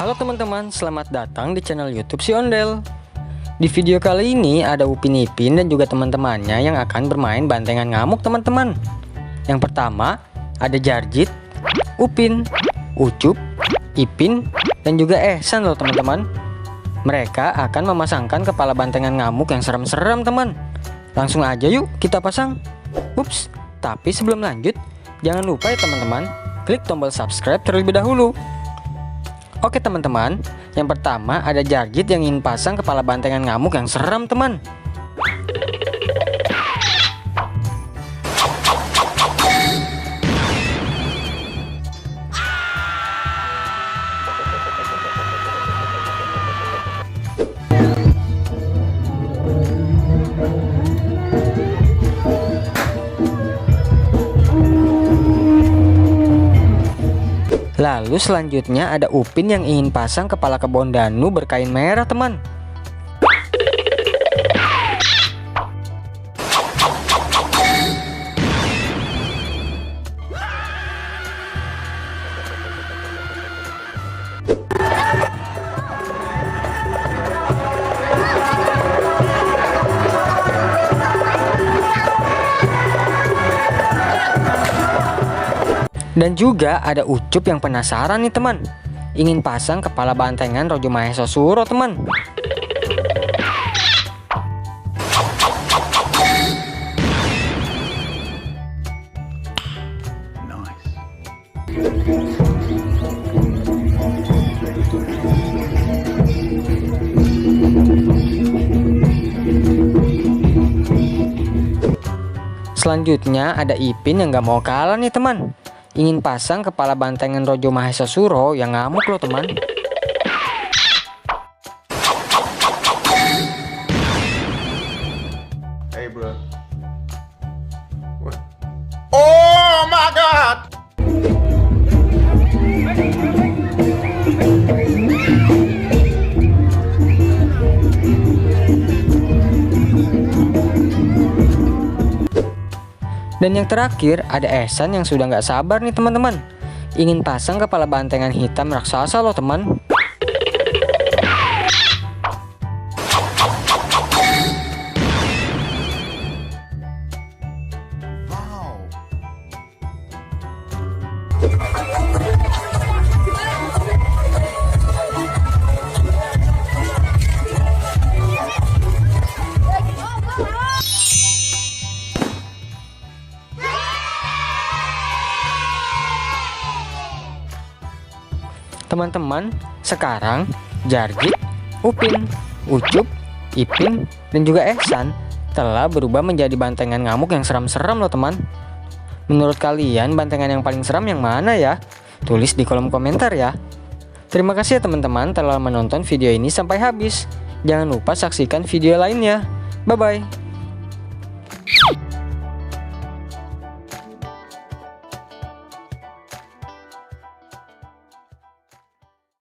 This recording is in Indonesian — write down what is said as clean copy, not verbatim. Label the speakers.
Speaker 1: Halo teman-teman, selamat datang di channel YouTube Si Ondel. Di video kali ini ada Upin Ipin dan juga teman-temannya yang akan bermain bantengan ngamuk teman-teman. Yang pertama ada Jarjit, Upin, Ucup, Ipin, dan juga Ehsan loh teman-teman. Mereka akan memasangkan kepala bantengan ngamuk yang serem-serem teman. Langsung aja yuk kita pasang. Ups, tapi sebelum lanjut jangan lupa ya teman-teman, klik tombol subscribe terlebih dahulu. Oke teman-teman, yang pertama ada Jarjit yang ingin pasang kepala bantengan ngamuk yang seram teman. Lalu selanjutnya ada Upin yang ingin pasang kepala kebon danu berkain merah teman. Dan juga ada Ucup yang penasaran nih teman, ingin pasang kepala bantengan Rojo Mahesa Suro teman. Selanjutnya ada Ipin yang gak mau kalah nih teman, ingin pasang kepala bantengan Rojo Mahesa Suro yang ngamuk loh teman.
Speaker 2: Hey bro. What? Oh my god.
Speaker 1: Dan yang terakhir ada Ehsan yang sudah nggak sabar nih teman-teman, ingin pasang kepala bantengan hitam raksasa loh teman. Teman-teman, sekarang Jarjit, Upin, Ucup, Ipin, dan juga Ehsan telah berubah menjadi bantengan ngamuk yang seram-seram loh teman. Menurut kalian bantengan yang paling seram yang mana ya? Tulis di kolom komentar ya. Terima kasih ya teman-teman telah menonton video ini sampai habis. Jangan lupa saksikan video lainnya. Bye-bye.